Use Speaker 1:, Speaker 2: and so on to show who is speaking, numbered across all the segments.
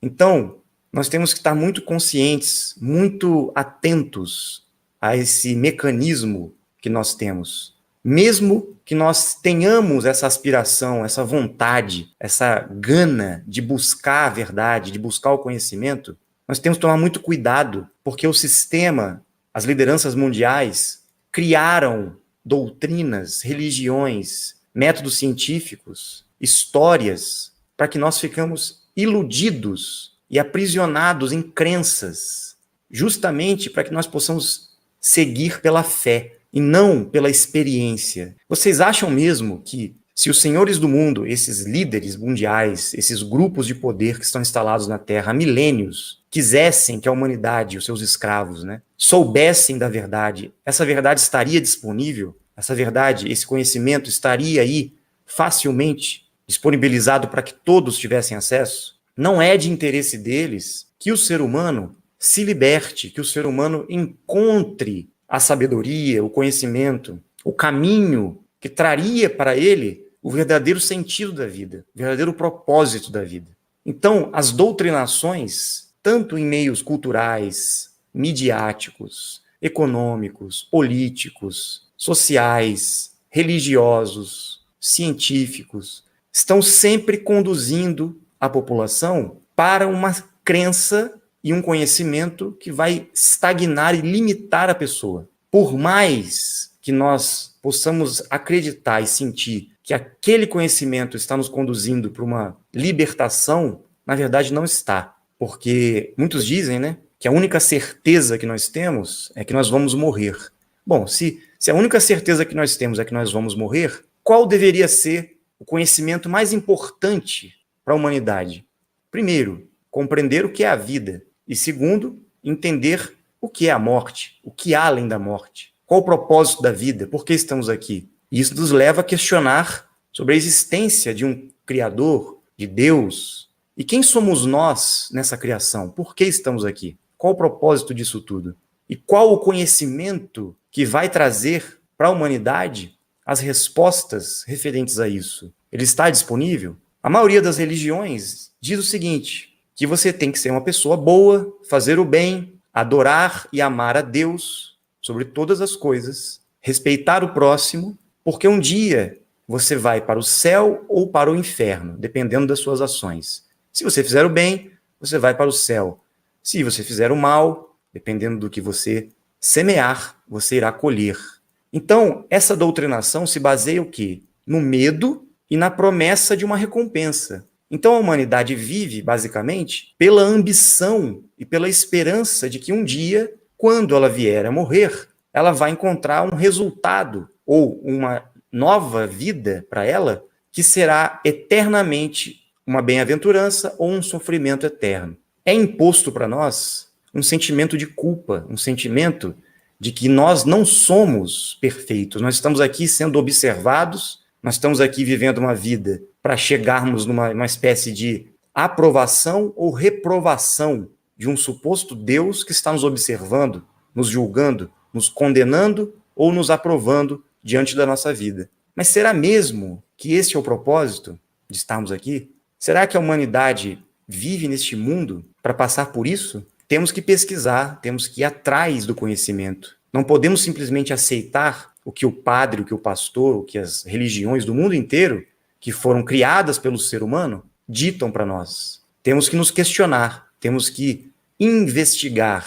Speaker 1: Então, nós temos que estar muito conscientes, muito atentos a esse mecanismo que nós temos. Mesmo que nós tenhamos essa aspiração, essa vontade, essa gana de buscar a verdade, de buscar o conhecimento, nós temos que tomar muito cuidado, porque o sistema, as lideranças mundiais, criaram doutrinas, religiões, métodos científicos, histórias, para que nós ficamos iludidos e aprisionados em crenças, justamente para que nós possamos seguir pela fé e não pela experiência. Vocês acham mesmo que se os senhores do mundo, esses líderes mundiais, esses grupos de poder que estão instalados na Terra há milênios, quisessem que a humanidade, os seus escravos, soubessem da verdade, essa verdade estaria disponível? Essa verdade, esse conhecimento estaria aí facilmente disponibilizado para que todos tivessem acesso? Não é de interesse deles que o ser humano se liberte, que o ser humano encontre a sabedoria, o conhecimento, o caminho que traria para ele o verdadeiro sentido da vida, o verdadeiro propósito da vida. Então, as doutrinações, tanto em meios culturais, midiáticos, econômicos, políticos, sociais, religiosos, científicos, estão sempre conduzindo a população para uma crença e um conhecimento que vai estagnar e limitar a pessoa. Por mais que nós possamos acreditar e sentir que aquele conhecimento está nos conduzindo para uma libertação, na verdade não está. Porque muitos dizem, que a única certeza que nós temos é que nós vamos morrer. Bom, se a única certeza que nós temos é que nós vamos morrer, qual deveria ser o conhecimento mais importante para a humanidade? Primeiro, compreender o que é a vida. E segundo, entender o que é a morte, o que há além da morte. Qual o propósito da vida? Por que estamos aqui? E isso nos leva a questionar sobre a existência de um Criador, de Deus. E quem somos nós nessa criação? Por que estamos aqui? Qual o propósito disso tudo? E qual o conhecimento que vai trazer para a humanidade as respostas referentes a isso? Ele está disponível? A maioria das religiões diz o seguinte, que você tem que ser uma pessoa boa, fazer o bem, adorar e amar a Deus sobre todas as coisas, respeitar o próximo, porque um dia você vai para o céu ou para o inferno, dependendo das suas ações. Se você fizer o bem, você vai para o céu. Se você fizer o mal, dependendo do que você semear, você irá colher. Então, essa doutrinação se baseia o quê? No medo e na promessa de uma recompensa. Então a humanidade vive, basicamente, pela ambição e pela esperança de que um dia, quando ela vier a morrer, ela vai encontrar um resultado ou uma nova vida para ela que será eternamente uma bem-aventurança ou um sofrimento eterno. É imposto para nós um sentimento de culpa, um sentimento de que nós não somos perfeitos, nós estamos aqui sendo observados, nós estamos aqui vivendo uma vida para chegarmos numa espécie de aprovação ou reprovação de um suposto Deus que está nos observando, nos julgando, nos condenando ou nos aprovando diante da nossa vida. Mas será mesmo que esse é o propósito de estarmos aqui? Será que a humanidade vive neste mundo para passar por isso? Temos que pesquisar, temos que ir atrás do conhecimento. Não podemos simplesmente aceitar o que o padre, o que o pastor, o que as religiões do mundo inteiro, que foram criadas pelo ser humano, ditam para nós. Temos que nos questionar, temos que investigar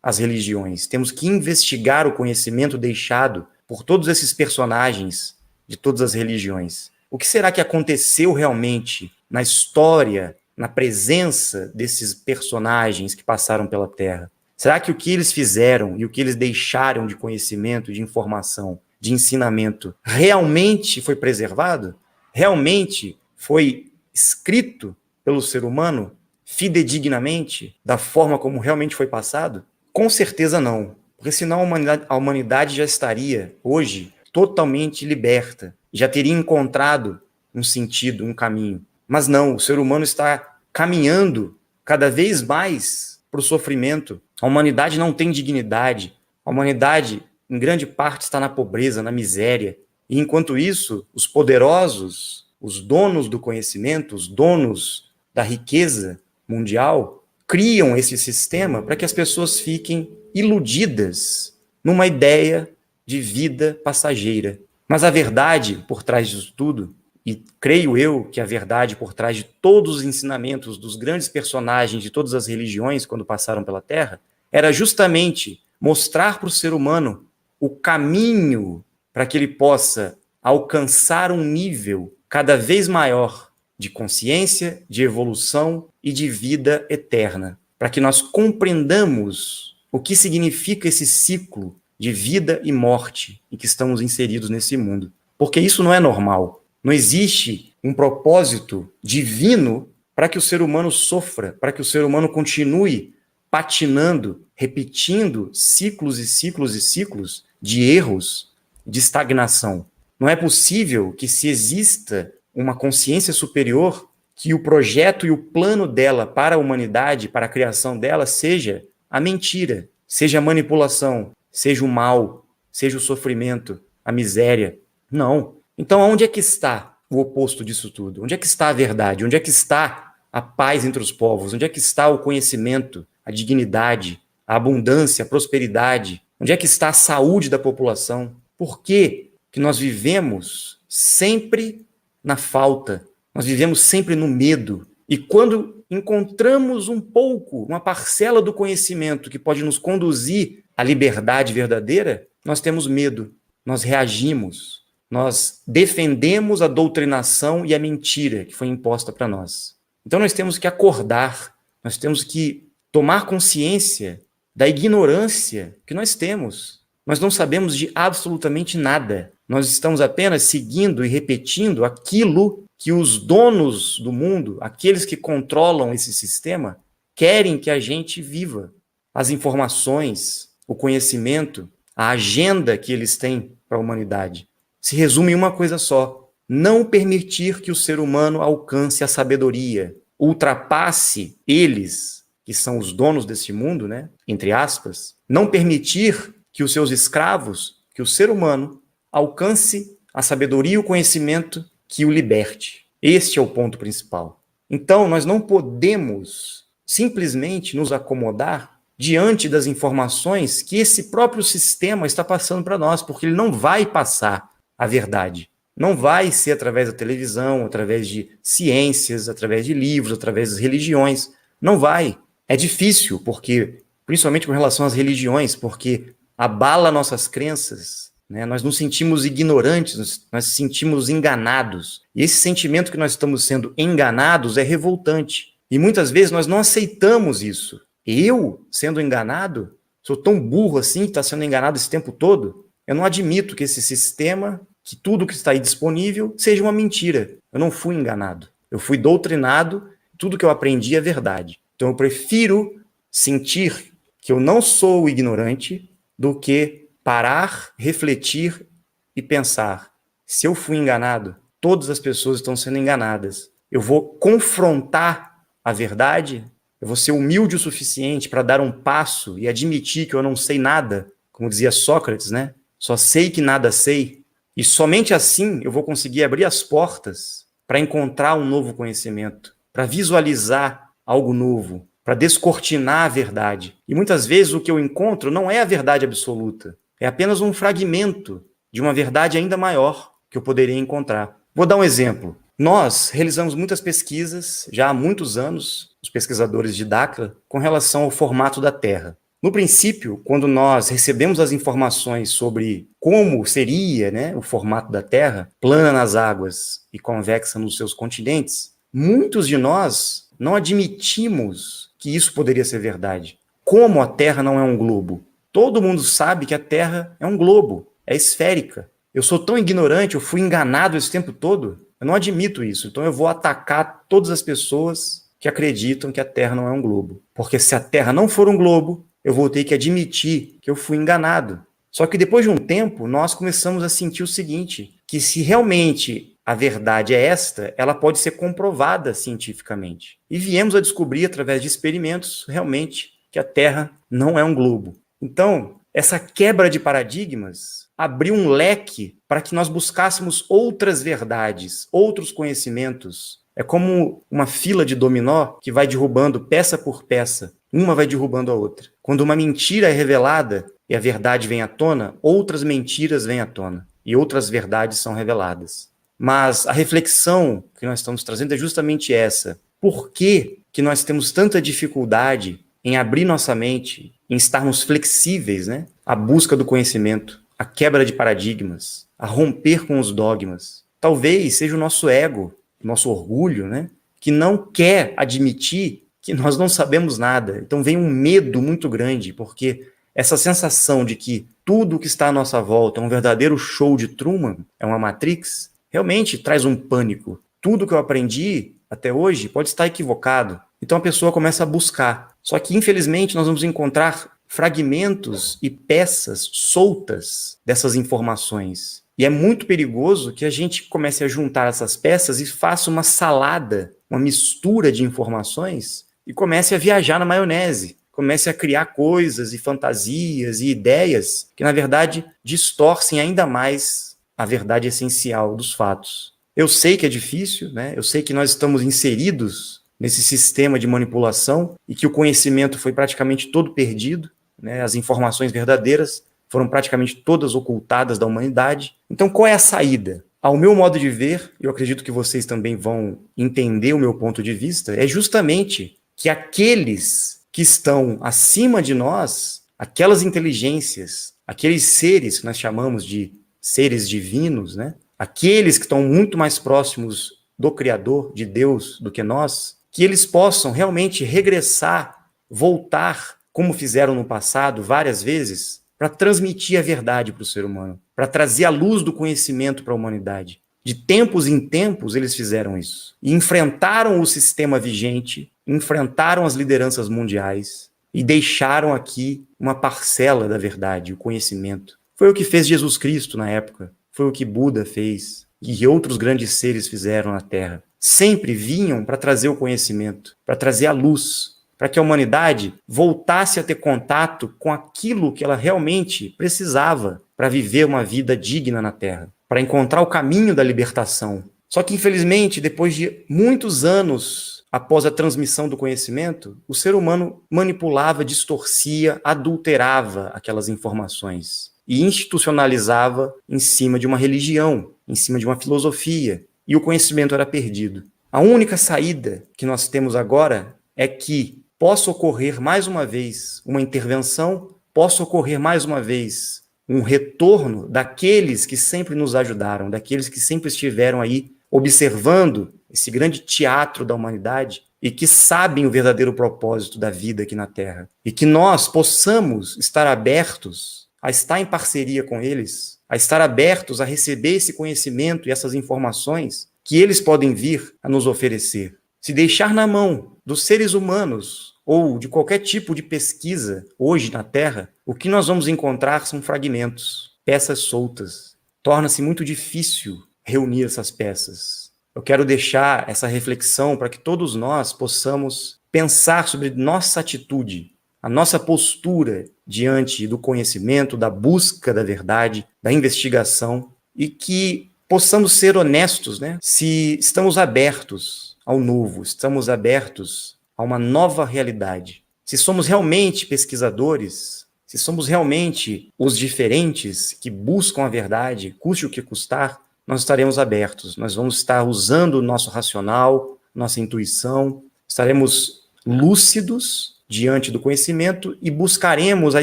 Speaker 1: as religiões, temos que investigar o conhecimento deixado por todos esses personagens de todas as religiões. O que será que aconteceu realmente na história, na presença desses personagens que passaram pela Terra? Será que o que eles fizeram e o que eles deixaram de conhecimento, de informação, de ensinamento, realmente foi preservado? Realmente foi escrito pelo ser humano fidedignamente, da forma como realmente foi passado? Com certeza não, porque senão a humanidade já estaria, hoje, totalmente liberta, já teria encontrado um sentido, um caminho. Mas não, o ser humano está caminhando cada vez mais para o sofrimento. A humanidade não tem dignidade. A humanidade, em grande parte, está na pobreza, na miséria. E, enquanto isso, os poderosos, os donos do conhecimento, os donos da riqueza, mundial criam esse sistema para que as pessoas fiquem iludidas numa ideia de vida passageira. Mas a verdade por trás disso tudo, e creio eu que a verdade por trás de todos os ensinamentos dos grandes personagens de todas as religiões quando passaram pela Terra, era justamente mostrar para o ser humano o caminho para que ele possa alcançar um nível cada vez maior de consciência, de evolução e de vida eterna, para que nós compreendamos o que significa esse ciclo de vida e morte em que estamos inseridos nesse mundo. Porque isso não é normal. Não existe um propósito divino para que o ser humano sofra, para que o ser humano continue patinando, repetindo ciclos e ciclos e ciclos de erros, de estagnação. Não é possível que se exista uma consciência superior, que o projeto e o plano dela para a humanidade, para a criação dela, seja a mentira, seja a manipulação, seja o mal, seja o sofrimento, a miséria. Não. Então, onde é que está o oposto disso tudo? Onde é que está a verdade? Onde é que está a paz entre os povos? Onde é que está o conhecimento, a dignidade, a abundância, a prosperidade? Onde é que está a saúde da população? Por que nós vivemos sempre na falta? Nós vivemos sempre no medo. E quando encontramos um pouco, uma parcela do conhecimento que pode nos conduzir à liberdade verdadeira, nós temos medo, nós reagimos, nós defendemos a doutrinação e a mentira que foi imposta para nós. Então nós temos que acordar, nós temos que tomar consciência da ignorância que nós temos. Nós não sabemos de absolutamente nada. Nós estamos apenas seguindo e repetindo aquilo que os donos do mundo, aqueles que controlam esse sistema, querem que a gente viva. As informações, o conhecimento, a agenda que eles têm para a humanidade se resume em uma coisa só: não permitir que o ser humano alcance a sabedoria, ultrapasse eles, que são os donos desse mundo, né? Entre aspas, não permitir que os seus escravos, que o ser humano, alcance a sabedoria e o conhecimento que o liberte. Este é o ponto principal. Então, nós não podemos simplesmente nos acomodar diante das informações que esse próprio sistema está passando para nós, porque ele não vai passar a verdade. Não vai ser através da televisão, através de ciências, através de livros, através das religiões. Não vai. É difícil, porque, principalmente com relação às religiões, porque abala nossas crenças, né? Nós nos sentimos ignorantes, nós nos sentimos enganados. E esse sentimento que nós estamos sendo enganados é revoltante. E muitas vezes nós não aceitamos isso. Eu, sendo enganado, sou tão burro assim, que está sendo enganado esse tempo todo? Eu não admito que esse sistema, que tudo que está aí disponível, seja uma mentira. Eu não fui enganado. Eu fui doutrinado, tudo que eu aprendi é verdade. Então eu prefiro sentir que eu não sou ignorante do que parar, refletir e pensar: se eu fui enganado, todas as pessoas estão sendo enganadas. Eu vou confrontar a verdade, eu vou ser humilde o suficiente para dar um passo e admitir que eu não sei nada, como dizia Sócrates, né? Só sei que nada sei. E somente assim eu vou conseguir abrir as portas para encontrar um novo conhecimento, para visualizar algo novo, para descortinar a verdade. E muitas vezes o que eu encontro não é a verdade absoluta, é apenas um fragmento de uma verdade ainda maior que eu poderia encontrar. Vou dar um exemplo. Nós realizamos muitas pesquisas, já há muitos anos, os pesquisadores de Dakar, com relação ao formato da Terra. No princípio, quando nós recebemos as informações sobre como seria, né, o formato da Terra, plana nas águas e convexa nos seus continentes, muitos de nós não admitimos que isso poderia ser verdade. Como a Terra não é um globo? Todo mundo sabe que a Terra é um globo, é esférica. Eu sou tão ignorante, eu fui enganado esse tempo todo. Eu não admito isso, então eu vou atacar todas as pessoas que acreditam que a Terra não é um globo. Porque se a Terra não for um globo, eu vou ter que admitir que eu fui enganado. Só que depois de um tempo, nós começamos a sentir o seguinte, que se realmente a verdade é esta, ela pode ser comprovada cientificamente. E viemos a descobrir, através de experimentos, realmente, que a Terra não é um globo. Então, essa quebra de paradigmas abriu um leque para que nós buscássemos outras verdades, outros conhecimentos, É como uma fila de dominó que vai derrubando peça por peça. Uma vai derrubando a outra. Quando uma mentira é revelada e a verdade vem à tona, outras mentiras vêm à tona e outras verdades são reveladas. Mas a reflexão que nós estamos trazendo é justamente essa. Por que nós temos tanta dificuldade em abrir nossa mente, em estarmos flexíveis, né? À busca do conhecimento, à quebra de paradigmas, a romper com os dogmas? Talvez seja o nosso ego, o nosso orgulho, né? Que não quer admitir que nós não sabemos nada. Então vem um medo muito grande, porque essa sensação de que tudo que está à nossa volta é um verdadeiro show de Truman, é uma Matrix, realmente traz um pânico. Tudo que eu aprendi até hoje pode estar equivocado. Então a pessoa começa a buscar. Só que, infelizmente, nós vamos encontrar fragmentos e peças soltas dessas informações. E é muito perigoso que a gente comece a juntar essas peças e faça uma salada, uma mistura de informações e comece a viajar na maionese. Comece a criar coisas e fantasias e ideias que, na verdade, distorcem ainda mais a verdade essencial dos fatos. Eu sei que é difícil, né? Eu sei que nós estamos inseridos nesse sistema de manipulação e que o conhecimento foi praticamente todo perdido, né? As informações verdadeiras foram praticamente todas ocultadas da humanidade. Então, qual é a saída? Ao meu modo de ver, eu acredito que vocês também vão entender o meu ponto de vista, é justamente que aqueles que estão acima de nós, aquelas inteligências, aqueles seres que nós chamamos de seres divinos, né? Aqueles que estão muito mais próximos do Criador, de Deus, do que nós, que eles possam realmente regressar, voltar, como fizeram no passado várias vezes, para transmitir a verdade para o ser humano, para trazer a luz do conhecimento para a humanidade. De tempos em tempos eles fizeram isso. E enfrentaram o sistema vigente, enfrentaram as lideranças mundiais e deixaram aqui uma parcela da verdade, o conhecimento. Foi o que fez Jesus Cristo na época, foi o que Buda fez e outros grandes seres fizeram na Terra. Sempre vinham para trazer o conhecimento, para trazer a luz, para que a humanidade voltasse a ter contato com aquilo que ela realmente precisava para viver uma vida digna na Terra, para encontrar o caminho da libertação. Só que, infelizmente, depois de muitos anos após a transmissão do conhecimento, o ser humano manipulava, distorcia, adulterava aquelas informações e institucionalizava em cima de uma religião, em cima de uma filosofia, e o conhecimento era perdido. A única saída que nós temos agora é que possa ocorrer mais uma vez uma intervenção, possa ocorrer mais uma vez um retorno daqueles que sempre nos ajudaram, daqueles que sempre estiveram aí observando esse grande teatro da humanidade e que sabem o verdadeiro propósito da vida aqui na Terra. E que nós possamos estar abertos a estar em parceria com eles, a estar abertos a receber esse conhecimento e essas informações que eles podem vir a nos oferecer. Se deixar na mão dos seres humanos ou de qualquer tipo de pesquisa hoje na Terra, o que nós vamos encontrar são fragmentos, peças soltas. Torna-se muito difícil reunir essas peças. Eu quero deixar essa reflexão para que todos nós possamos pensar sobre nossa atitude, a nossa postura diante do conhecimento, da busca da verdade, da investigação, e que possamos ser honestos, né? Se estamos abertos ao novo, estamos abertos a uma nova realidade. Se somos realmente pesquisadores, se somos realmente os diferentes que buscam a verdade, custe o que custar, nós estaremos abertos, nós vamos estar usando o nosso racional, nossa intuição, estaremos lúcidos diante do conhecimento e buscaremos a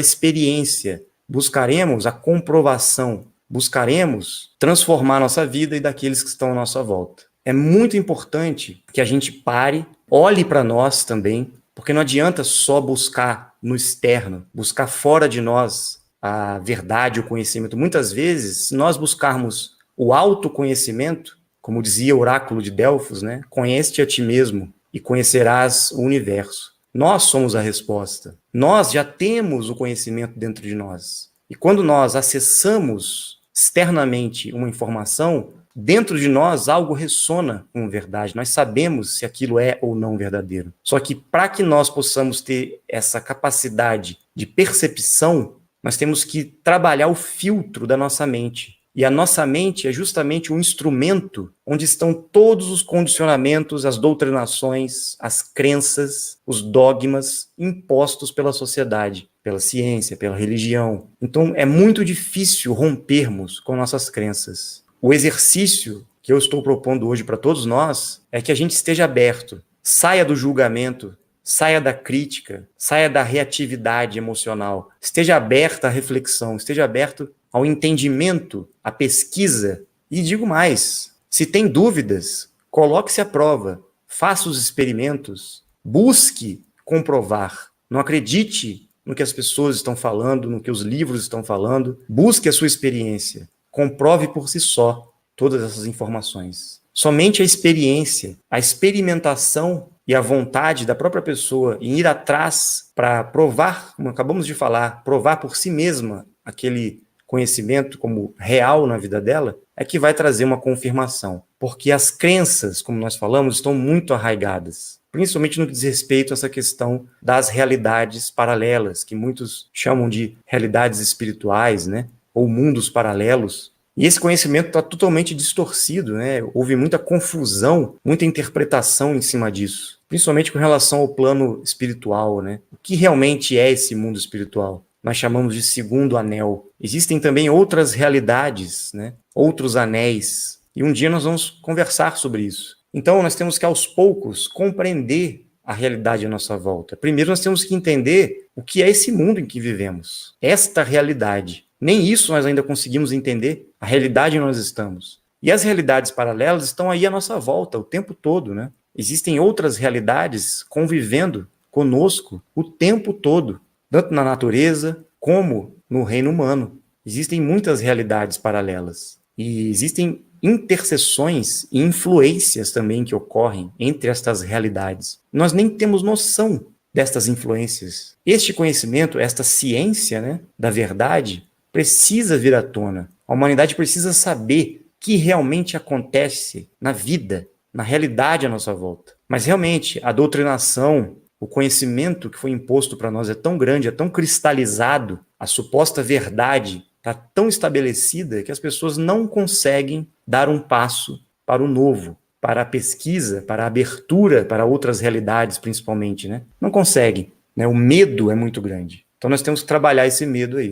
Speaker 1: experiência, buscaremos a comprovação, buscaremos transformar nossa vida e daqueles que estão à nossa volta. É muito importante que a gente pare, olhe para nós também, porque não adianta só buscar no externo, buscar fora de nós a verdade, o conhecimento. Muitas vezes, se nós buscarmos o autoconhecimento, como dizia o oráculo de Delfos, né? Conhece-te a ti mesmo e conhecerás o universo. Nós somos a resposta. Nós já temos o conhecimento dentro de nós. E quando nós acessamos externamente uma informação, dentro de nós algo ressona com verdade. Nós sabemos se aquilo é ou não verdadeiro. Só que para que nós possamos ter essa capacidade de percepção, nós temos que trabalhar o filtro da nossa mente. E a nossa mente é justamente um instrumento onde estão todos os condicionamentos, as doutrinações, as crenças, os dogmas impostos pela sociedade, pela ciência, pela religião. Então é muito difícil rompermos com nossas crenças. O exercício que eu estou propondo hoje para todos nós é que a gente esteja aberto, saia do julgamento, saia da crítica, saia da reatividade emocional, esteja aberto à reflexão, esteja aberto ao entendimento, à pesquisa. E digo mais, se tem dúvidas, coloque-se à prova, faça os experimentos, busque comprovar. Não acredite no que as pessoas estão falando, no que os livros estão falando. Busque a sua experiência. Comprove por si só todas essas informações. Somente a experiência, a experimentação e a vontade da própria pessoa em ir atrás para provar, como acabamos de falar, provar por si mesma aquele conhecimento como real na vida dela, é que vai trazer uma confirmação. Porque as crenças, como nós falamos, estão muito arraigadas, principalmente no que diz respeito a essa questão das realidades paralelas, que muitos chamam de realidades espirituais, né? Ou mundos paralelos. E esse conhecimento está totalmente distorcido, né? Houve muita confusão, muita interpretação em cima disso, principalmente com relação ao plano espiritual, né? O que realmente é esse mundo espiritual? Nós chamamos de segundo anel. Existem também outras realidades, né? Outros anéis. E um dia nós vamos conversar sobre isso. Então nós temos que, aos poucos, compreender a realidade à nossa volta. Primeiro nós temos que entender o que é esse mundo em que vivemos. Esta realidade. Nem isso nós ainda conseguimos entender, a realidade onde nós estamos. E as realidades paralelas estão aí à nossa volta o tempo todo, né? Existem outras realidades convivendo conosco o tempo todo, tanto na natureza como no reino humano. Existem muitas realidades paralelas. E existem interseções e influências também que ocorrem entre estas realidades. Nós nem temos noção destas influências. Este conhecimento, esta ciência, né, da verdade, precisa vir à tona. A humanidade precisa saber o que realmente acontece na vida, na realidade à nossa volta. Mas realmente, a doutrinação, o conhecimento que foi imposto para nós é tão grande, é tão cristalizado, a suposta verdade está tão estabelecida que as pessoas não conseguem dar um passo para o novo, para a pesquisa, para a abertura para outras realidades, principalmente, né? Não conseguem, né? O medo é muito grande. Então nós temos que trabalhar esse medo aí.